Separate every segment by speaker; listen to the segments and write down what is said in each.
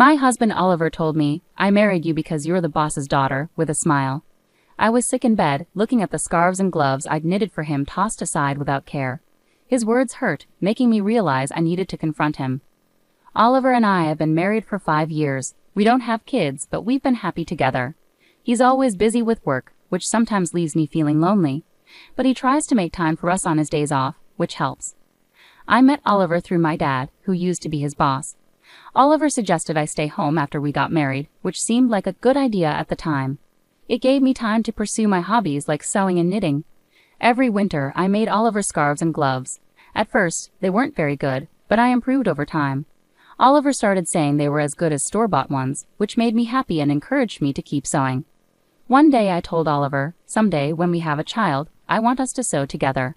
Speaker 1: My husband Oliver told me, I married you because you're the boss's daughter, with a smile. I was sick in bed, looking at the scarves and gloves I'd knitted for him tossed aside without care. His words hurt, making me realize I needed to confront him. Oliver and I have been married for 5 years. We don't have kids, but we've been happy together. He's always busy with work, which sometimes leaves me feeling lonely. But he tries to make time for us on his days off, which helps. I met Oliver through my dad, who used to be his boss. Oliver suggested I stay home after we got married, which seemed like a good idea at the time. It gave me time to pursue my hobbies like sewing and knitting. Every winter, I made Oliver scarves and gloves. At first, they weren't very good, but I improved over time. Oliver started saying they were as good as store-bought ones, which made me happy and encouraged me to keep sewing. One day I told Oliver, someday when we have a child, I want us to sew together.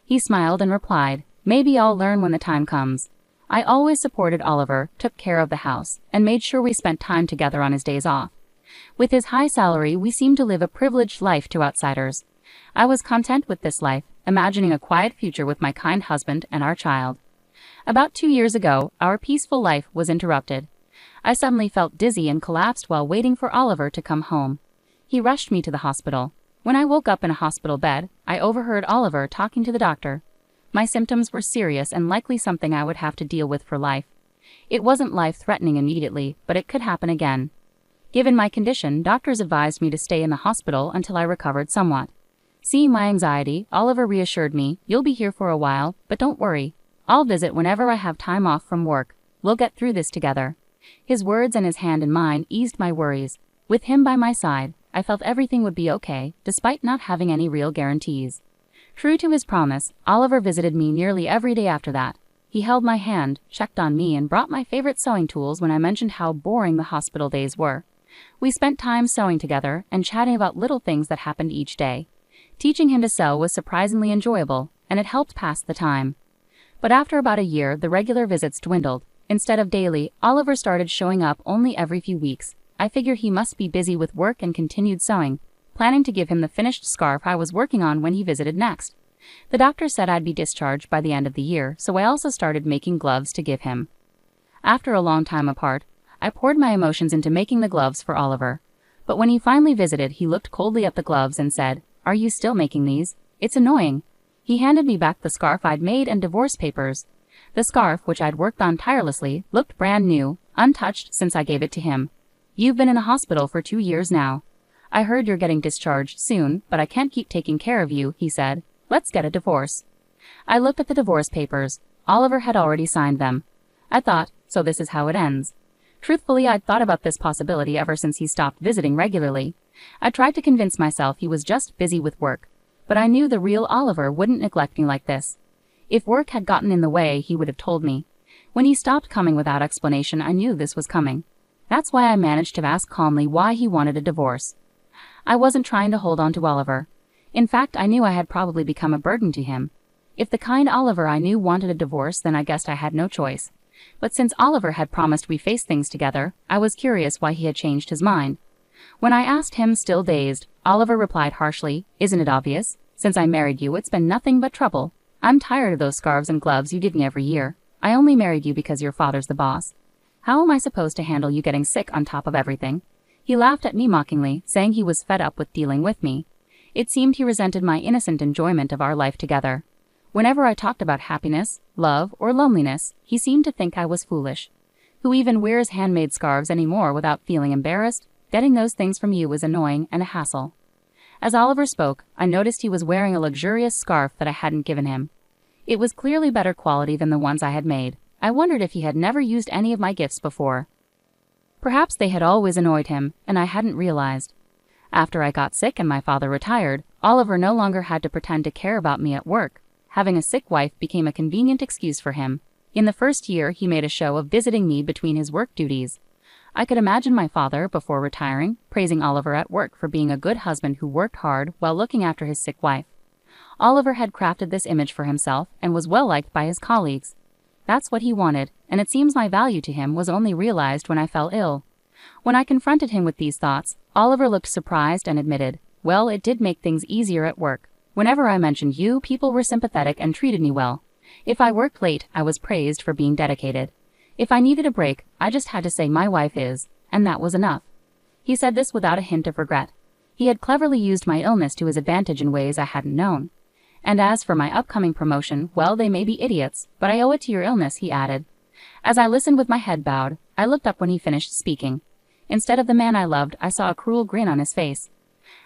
Speaker 1: He smiled and replied, maybe I'll learn when the time comes. I always supported Oliver, took care of the house, and made sure we spent time together on his days off. With his high salary, we seemed to live a privileged life to outsiders. I was content with this life, imagining a quiet future with my kind husband and our child. About 2 years ago, our peaceful life was interrupted. I suddenly felt dizzy and collapsed while waiting for Oliver to come home. He rushed me to the hospital. When I woke up in a hospital bed, I overheard Oliver talking to the doctor. My symptoms were serious and likely something I would have to deal with for life. It wasn't life-threatening immediately, but it could happen again. Given my condition, doctors advised me to stay in the hospital until I recovered somewhat. Seeing my anxiety, Oliver reassured me, you'll be here for a while, but don't worry. I'll visit whenever I have time off from work. We'll get through this together. His words and his hand in mine eased my worries. With him by my side, I felt everything would be okay, despite not having any real guarantees. True to his promise, Oliver visited me nearly every day after that. He held my hand, checked on me, and brought my favorite sewing tools when I mentioned how boring the hospital days were. We spent time sewing together and chatting about little things that happened each day. Teaching him to sew was surprisingly enjoyable, and it helped pass the time. But after about a year, the regular visits dwindled. Instead of daily, Oliver started showing up only every few weeks. I figured he must be busy with work and continued sewing, planning to give him the finished scarf I was working on when he visited next. The doctor said I'd be discharged by the end of the year, so I also started making gloves to give him. After a long time apart, I poured my emotions into making the gloves for Oliver. But when he finally visited, he looked coldly at the gloves and said, "Are you still making these? It's annoying." He handed me back the scarf I'd made and divorce papers. The scarf, which I'd worked on tirelessly, looked brand new, untouched since I gave it to him. "You've been in the hospital for 2 years now. I heard you're getting discharged soon, but I can't keep taking care of you," he said. "Let's get a divorce." I looked at the divorce papers. Oliver had already signed them. I thought, so this is how it ends. Truthfully, I'd thought about this possibility ever since he stopped visiting regularly. I tried to convince myself he was just busy with work, but I knew the real Oliver wouldn't neglect me like this. If work had gotten in the way, he would have told me. When he stopped coming without explanation, I knew this was coming. That's why I managed to ask calmly why he wanted a divorce. I wasn't trying to hold on to Oliver. In fact, I knew I had probably become a burden to him. If the kind Oliver I knew wanted a divorce, then I guessed I had no choice. But since Oliver had promised we face things together, I was curious why he had changed his mind. When I asked him, still dazed, Oliver replied harshly, "Isn't it obvious? Since I married you, it's been nothing but trouble. I'm tired of those scarves and gloves you give me every year. I only married you because your father's the boss. How am I supposed to handle you getting sick on top of everything?" He laughed at me mockingly, saying he was fed up with dealing with me. It seemed he resented my innocent enjoyment of our life together. Whenever I talked about happiness, love, or loneliness, he seemed to think I was foolish. Who even wears handmade scarves anymore without feeling embarrassed? Getting those things from you is annoying and a hassle. As Oliver spoke, I noticed he was wearing a luxurious scarf that I hadn't given him. It was clearly better quality than the ones I had made. I wondered if he had never used any of my gifts before. Perhaps they had always annoyed him, and I hadn't realized. After I got sick and my father retired, Oliver no longer had to pretend to care about me at work. Having a sick wife became a convenient excuse for him. In the first year, he made a show of visiting me between his work duties. I could imagine my father, before retiring, praising Oliver at work for being a good husband who worked hard while looking after his sick wife. Oliver had crafted this image for himself and was well liked by his colleagues. That's what he wanted, and it seems my value to him was only realized when I fell ill. When I confronted him with these thoughts, Oliver looked surprised and admitted, "Well, it did make things easier at work. Whenever I mentioned you, people were sympathetic and treated me well. If I worked late, I was praised for being dedicated. If I needed a break, I just had to say my wife is, and that was enough. He said this without a hint of regret. He had cleverly used my illness to his advantage in ways I hadn't known. And as for my upcoming promotion, well, they may be idiots, but I owe it to your illness, he added. As I listened with my head bowed, I looked up when he finished speaking. Instead of the man I loved, I saw a cruel grin on his face.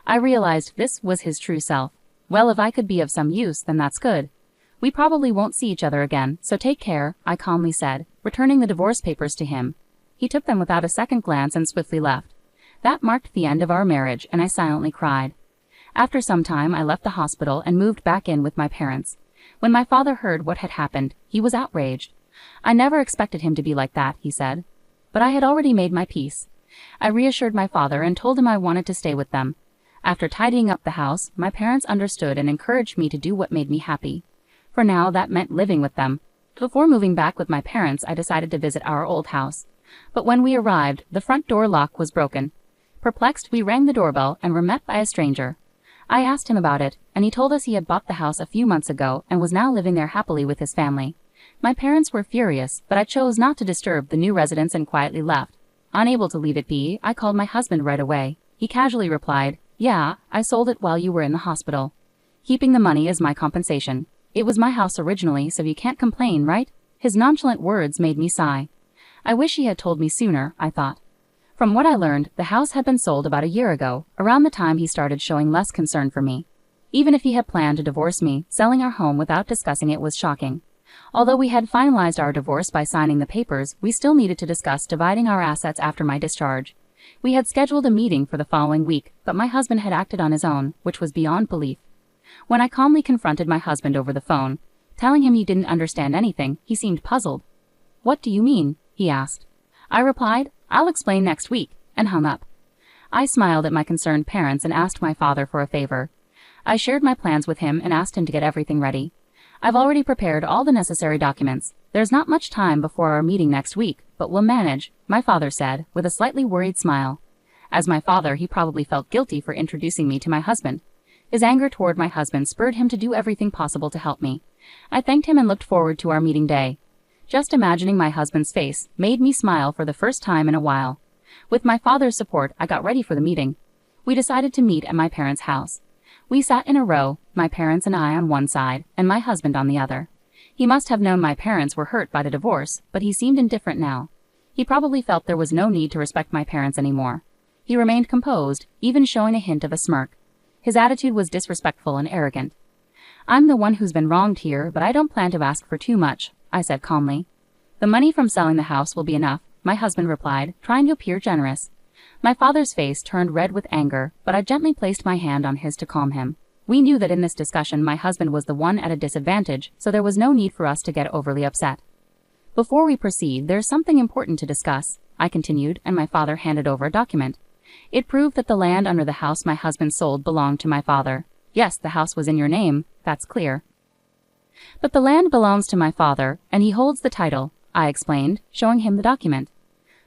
Speaker 1: I realized this was his true self. Well, if I could be of some use, then that's good. We probably won't see each other again, so take care, I calmly said, returning the divorce papers to him. He took them without a second glance and swiftly left. That marked the end of our marriage, and I silently cried. After some time, I left the hospital and moved back in with my parents. When my father heard what had happened, he was outraged. I never expected him to be like that, he said. But I had already made my peace. I reassured my father and told him I wanted to stay with them. After tidying up the house, my parents understood and encouraged me to do what made me happy. For now, that meant living with them. Before moving back with my parents, I decided to visit our old house. But when we arrived, the front door lock was broken. Perplexed, we rang the doorbell and were met by a stranger. I asked him about it, and he told us he had bought the house a few months ago and was now living there happily with his family. My parents were furious, but I chose not to disturb the new residents and quietly left. Unable to leave it be, I called my husband right away. He casually replied, "Yeah, I sold it while you were in the hospital. Keeping the money as my compensation. It was my house originally, so you can't complain, right?" His nonchalant words made me sigh. I wish he had told me sooner, I thought. From what I learned, the house had been sold about a year ago, around the time he started showing less concern for me. Even if he had planned to divorce me, selling our home without discussing it was shocking. Although we had finalized our divorce by signing the papers, we still needed to discuss dividing our assets after my discharge. We had scheduled a meeting for the following week, but my husband had acted on his own, which was beyond belief. When I calmly confronted my husband over the phone, telling him he didn't understand anything, he seemed puzzled. "What do you mean?" he asked. I replied, "I'll explain next week," and hung up. I smiled at my concerned parents and asked my father for a favor. I shared my plans with him and asked him to get everything ready. "I've already prepared all the necessary documents. There's not much time before our meeting next week, but we'll manage," my father said, with a slightly worried smile. As my father, he probably felt guilty for introducing me to my husband. His anger toward my husband spurred him to do everything possible to help me. I thanked him and looked forward to our meeting day. Just imagining my husband's face made me smile for the first time in a while. With my father's support, I got ready for the meeting. We decided to meet at my parents' house. We sat in a row, my parents and I on one side, and my husband on the other. He must have known my parents were hurt by the divorce, but he seemed indifferent now. He probably felt there was no need to respect my parents anymore. He remained composed, even showing a hint of a smirk. His attitude was disrespectful and arrogant. "I'm the one who's been wronged here, but I don't plan to ask for too much," I said calmly. "The money from selling the house will be enough," my husband replied, trying to appear generous. My father's face turned red with anger, but I gently placed my hand on his to calm him. We knew that in this discussion my husband was the one at a disadvantage, so there was no need for us to get overly upset. "Before we proceed, there's something important to discuss," I continued, and my father handed over a document. It proved that the land under the house my husband sold belonged to my father. "Yes, the house was in your name, that's clear. But the land belongs to my father, and he holds the title," I explained, showing him the document.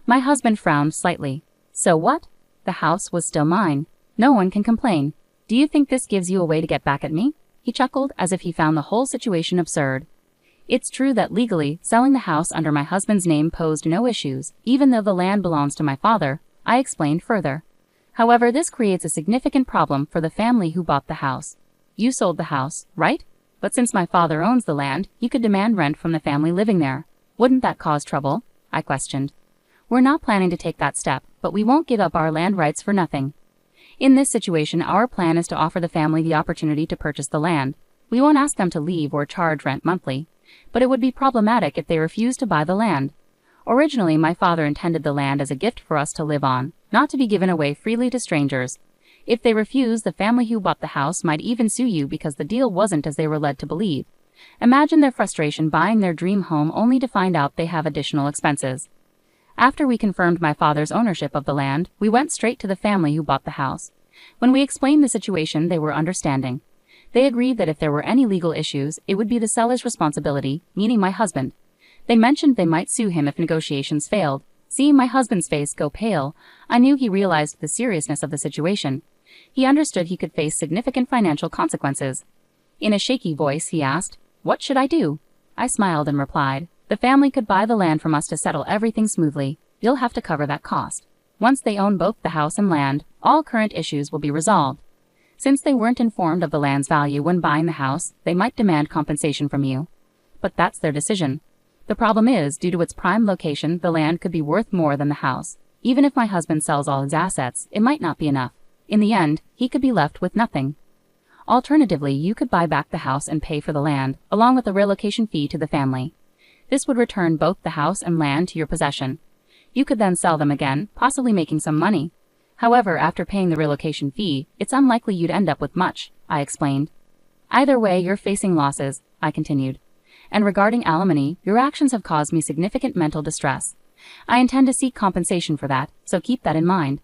Speaker 1: My husband frowned slightly. "So what? The house was still mine. No one can complain. Do you think this gives you a way to get back at me?" He chuckled as if he found the whole situation absurd. "It's true that legally, selling the house under my husband's name posed no issues, even though the land belongs to my father," I explained further. "However, this creates a significant problem for the family who bought the house. You sold the house, right? But since my father owns the land, you could demand rent from the family living there. Wouldn't that cause trouble?" I questioned. "We're not planning to take that step, but we won't give up our land rights for nothing. In this situation, our plan is to offer the family the opportunity to purchase the land. We won't ask them to leave or charge rent monthly, but it would be problematic if they refuse to buy the land. Originally, my father intended the land as a gift for us to live on, not to be given away freely to strangers. If they refuse, the family who bought the house might even sue you because the deal wasn't as they were led to believe. Imagine their frustration buying their dream home only to find out they have additional expenses." After we confirmed my father's ownership of the land, we went straight to the family who bought the house. When we explained the situation, they were understanding. They agreed that if there were any legal issues, it would be the seller's responsibility, meaning my husband. They mentioned they might sue him if negotiations failed. Seeing my husband's face go pale, I knew he realized the seriousness of the situation. He understood he could face significant financial consequences. In a shaky voice, he asked, "What should I do?" I smiled and replied, The family could buy the land from us to settle everything smoothly. You'll have to cover that cost. Once they own both the house and land, all current issues will be resolved. Since they weren't informed of the land's value when buying the house, they might demand compensation from you. But that's their decision. The problem is, due to its prime location, the land could be worth more than the house. Even if my husband sells all his assets, it might not be enough. In the end, he could be left with nothing. Alternatively, you could buy back the house and pay for the land, along with a relocation fee to the family. This would return both the house and land to your possession. You could then sell them again, possibly making some money. However, after paying the relocation fee, it's unlikely you'd end up with much, I explained. Either way, you're facing losses, I continued. And regarding alimony, your actions have caused me significant mental distress. I intend to seek compensation for that, so keep that in mind.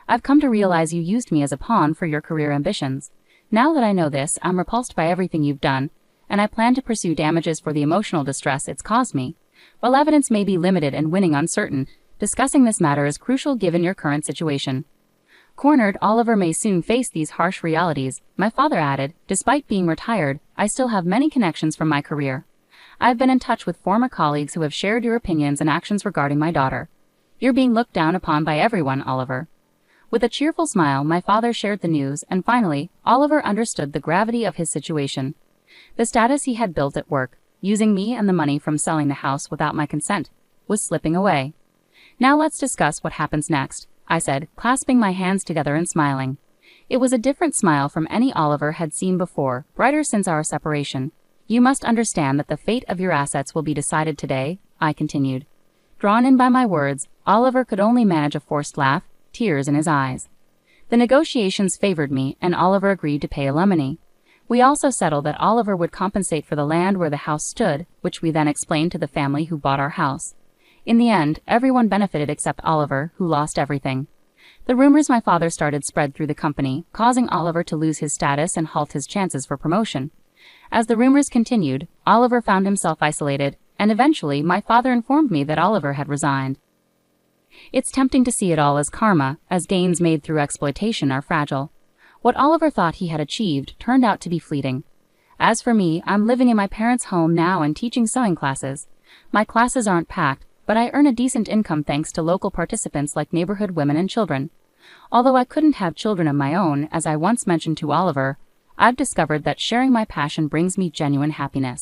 Speaker 1: I've come to realize you used me as a pawn for your career ambitions. Now that I know this, I'm repulsed by everything you've done, and I plan to pursue damages for the emotional distress it's caused me. While evidence may be limited and winning uncertain, discussing this matter is crucial given your current situation. Cornered, Oliver may soon face these harsh realities, my father added. Despite being retired, I still have many connections from my career. I've been in touch with former colleagues who have shared your opinions and actions regarding my daughter. You're being looked down upon by everyone, Oliver. With a cheerful smile, my father shared the news, and finally, Oliver understood the gravity of his situation. The status he had built at work, using me and the money from selling the house without my consent, was slipping away. Now let's discuss what happens next, I said, clasping my hands together and smiling. It was a different smile from any Oliver had seen before, brighter since our separation. You must understand that the fate of your assets will be decided today, I continued. Drawn in by my words, Oliver could only manage a forced laugh, tears in his eyes. The negotiations favored me, and Oliver agreed to pay alimony. We also settled that Oliver would compensate for the land where the house stood, which we then explained to the family who bought our house. In the end, everyone benefited except Oliver, who lost everything. The rumors my father started spread through the company, causing Oliver to lose his status and halt his chances for promotion. As the rumors continued, Oliver found himself isolated, and eventually my father informed me that Oliver had resigned. It's tempting to see it all as karma, as gains made through exploitation are fragile. What Oliver thought he had achieved turned out to be fleeting. As for me, I'm living in my parents' home now and teaching sewing classes. My classes aren't packed, but I earn a decent income thanks to local participants like neighborhood women and children. Although I couldn't have children of my own, as I once mentioned to Oliver, I've discovered that sharing my passion brings me genuine happiness.